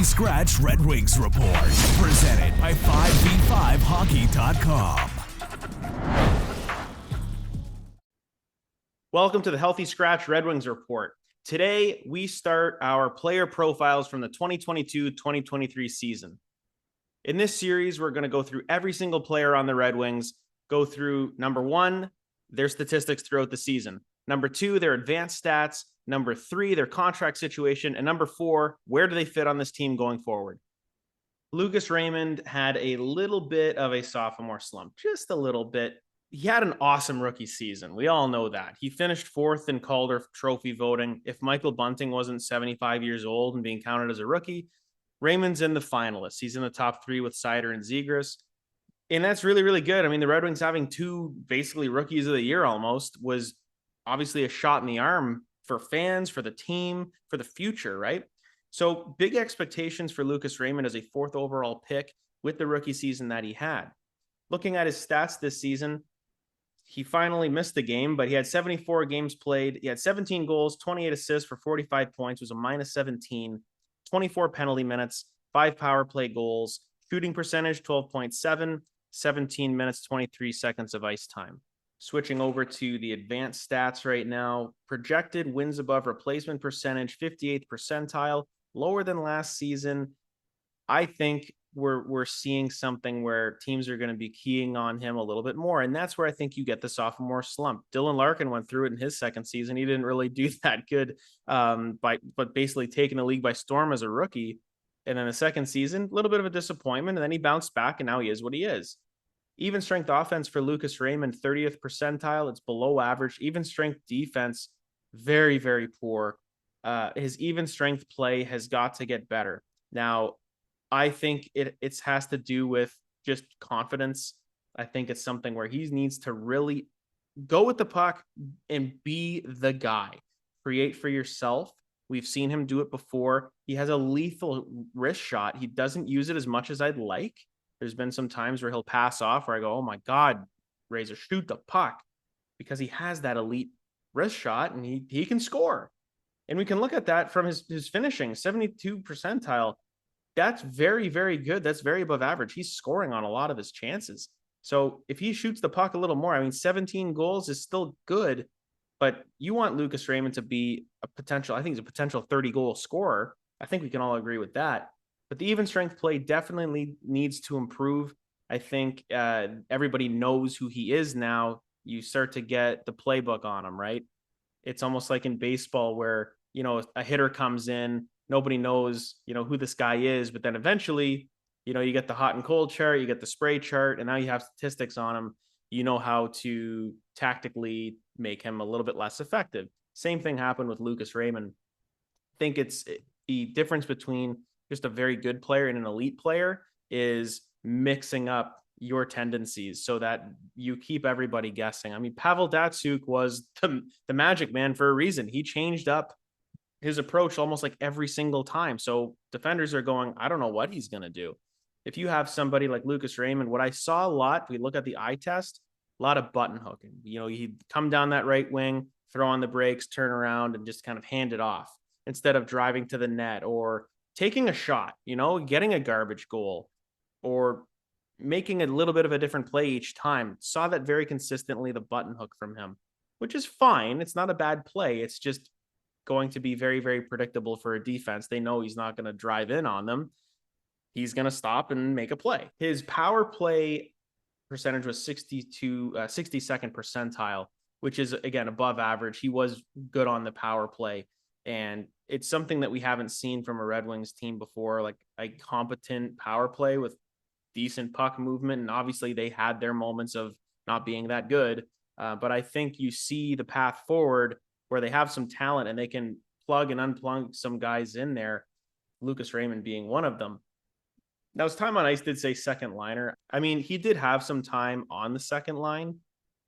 Healthy Scratch Red Wings Report, presented by 5v5hockey.com. Welcome to the Healthy Scratch Red Wings Report. Today, we start our player profiles from the 2022-2023 season. In this series, we're going to go through every single player on the Red Wings, go through number 1, their statistics throughout the season. Number 2, their advanced stats. Number 3, their contract situation. And number 4, where do they fit on this team going forward? Lucas Raymond had a little bit of a sophomore slump, just a little bit. He had an awesome rookie season. We all know that. He finished 4th in Calder Trophy voting. If Michael Bunting wasn't 75 years old and being counted as a rookie, Raymond's in the finalists. He's in the top 3 with Seider and Zegras. And that's really, really good. I mean, the Red Wings having 2 basically rookies of the year almost was obviously a shot in the arm for fans, for the team, for the future, right? So big expectations for Lucas Raymond as a 4th overall pick with the rookie season that he had. Looking at his stats this season, he finally missed the game, but he had 74 games played. He had 17 goals, 28 assists for 45 points, was a -17, 24 penalty minutes, 5 power play goals, shooting percentage 12.7, 17 minutes, 23 seconds of ice time. Switching over to the advanced stats right now, projected wins above replacement percentage, 58th percentile, lower than last season. I think we're seeing something where teams are going to be keying on him a little bit more. And that's where I think you get the sophomore slump. Dylan Larkin went through it in his second season. He didn't really do that good, but basically taking the league by storm as a rookie. And then the second season, a little bit of a disappointment. And then he bounced back and now he is what he is. Even strength offense for Lucas Raymond, 30th percentile. It's below average. Even strength defense, very, very poor. His even strength play has got to get better. Now, I think it has to do with just confidence. I think it's something where he needs to really go with the puck and be the guy. Create for yourself. We've seen him do it before. He has a lethal wrist shot. He doesn't use it as much as I'd like. There's been some times where he'll pass off where I go, oh my God, Razor, shoot the puck, because he has that elite wrist shot and he can score. And we can look at that from his finishing, 72 percentile. That's very, very good. That's very above average. He's scoring on a lot of his chances. So if he shoots the puck a little more, I mean, 17 goals is still good, but you want Lucas Raymond to be a potential 30-goal scorer. I think we can all agree with that. But the even strength play definitely needs to improve. I think everybody knows who he is now. You start to get the playbook on him, right? It's almost like in baseball where, a hitter comes in, nobody knows, who this guy is, but then eventually, you get the hot and cold chart, you get the spray chart, and now you have statistics on him. You know how to tactically make him a little bit less effective. Same thing happened with Lucas Raymond. I think it's the difference between just a very good player and an elite player is mixing up your tendencies so that you keep everybody guessing. I mean, Pavel Datsyuk was the magic man for a reason. He changed up his approach almost like every single time. So defenders are going, I don't know what he's going to do. If you have somebody like Lucas Raymond, what I saw a lot, if we look at the eye test, a lot of button hooking. He'd come down that right wing, throw on the brakes, turn around, and just kind of hand it off instead of driving to the net or taking a shot, getting a garbage goal or making a little bit of a different play each time. Saw that very consistently, the button hook from him, which is fine. It's not a bad play. It's just going to be very, very predictable for a defense. They know he's not going to drive in on them. He's going to stop and make a play. His power play percentage was 62nd percentile, which is, again, above average. He was good on the power play. And it's something that we haven't seen from a Red Wings team before, like a competent power play with decent puck movement. And obviously they had their moments of not being that good. But I think you see the path forward where they have some talent and they can plug and unplug some guys in there, Lucas Raymond being one of them. Now, his time on ice did say second liner. I mean, he did have some time on the second line,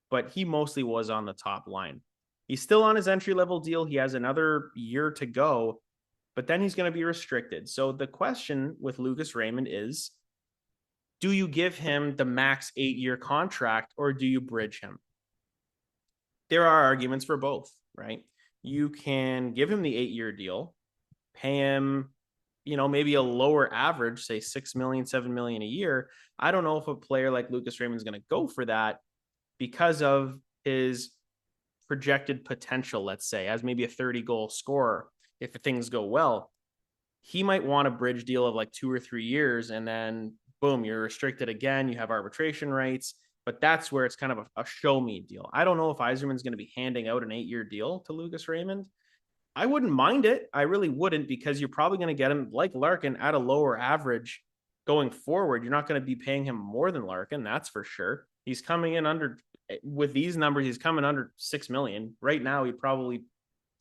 but he mostly was on the top line. He's still on his entry-level deal. He has another year to go, but then he's going to be restricted. So the question with Lucas Raymond is, do you give him the max 8-year contract or do you bridge him? There are arguments for both, right? You can give him the 8-year deal, pay him maybe a lower average, say 6 million, 7 million a year. I don't know if a player like Lucas Raymond is going to go for that because of his projected potential, let's say, as maybe a 30 goal scorer. If things go well, he might want a bridge deal of like 2 or 3 years, and then boom, you're restricted again. You have arbitration rights, but that's where it's kind of a show me deal. I don't know if Yzerman's going to be handing out an 8-year deal to Lucas Raymond. I wouldn't mind it. I really wouldn't, because you're probably going to get him like Larkin at a lower average going forward. You're not going to be paying him more than Larkin. That's for sure. He's coming in under, with these numbers, he's coming under 6 million right now. He'd probably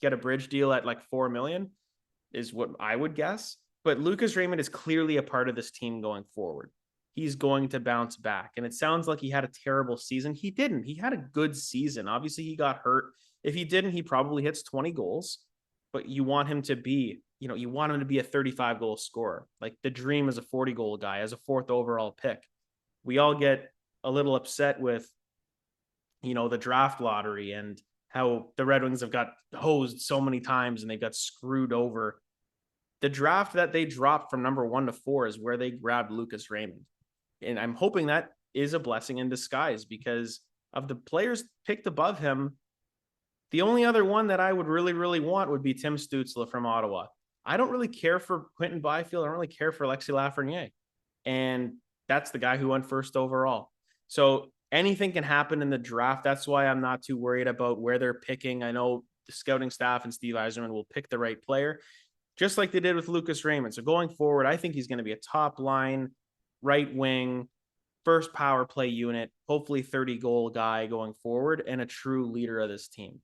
get a bridge deal at like 4 million is what I would guess. But Lucas Raymond is clearly a part of this team going forward. He's going to bounce back. And it sounds like he had a terrible season. He didn't. He had a good season. Obviously, he got hurt. If he didn't, he probably hits 20 goals. But you want him to be, you want him to be a 35 goal scorer. Like the dream is a 40 goal guy as a 4th overall pick. We all get a little upset with, the draft lottery and how the Red Wings have got hosed so many times and they've got screwed over. The draft that they dropped from number 1 to 4 is where they grabbed Lucas Raymond. And I'm hoping that is a blessing in disguise, because of the players picked above him, the only other one that I would really, really want would be Tim Stützle from Ottawa. I don't really care for Quentin Byfield. I don't really care for Alexis Lafreniere. And that's the guy who went 1st overall. So anything can happen in the draft. That's why I'm not too worried about where they're picking. I know the scouting staff and Steve Yzerman will pick the right player, just like they did with Lucas Raymond. So going forward, I think he's going to be a top line, right wing, first power play unit, hopefully 30 goal guy going forward, and a true leader of this team.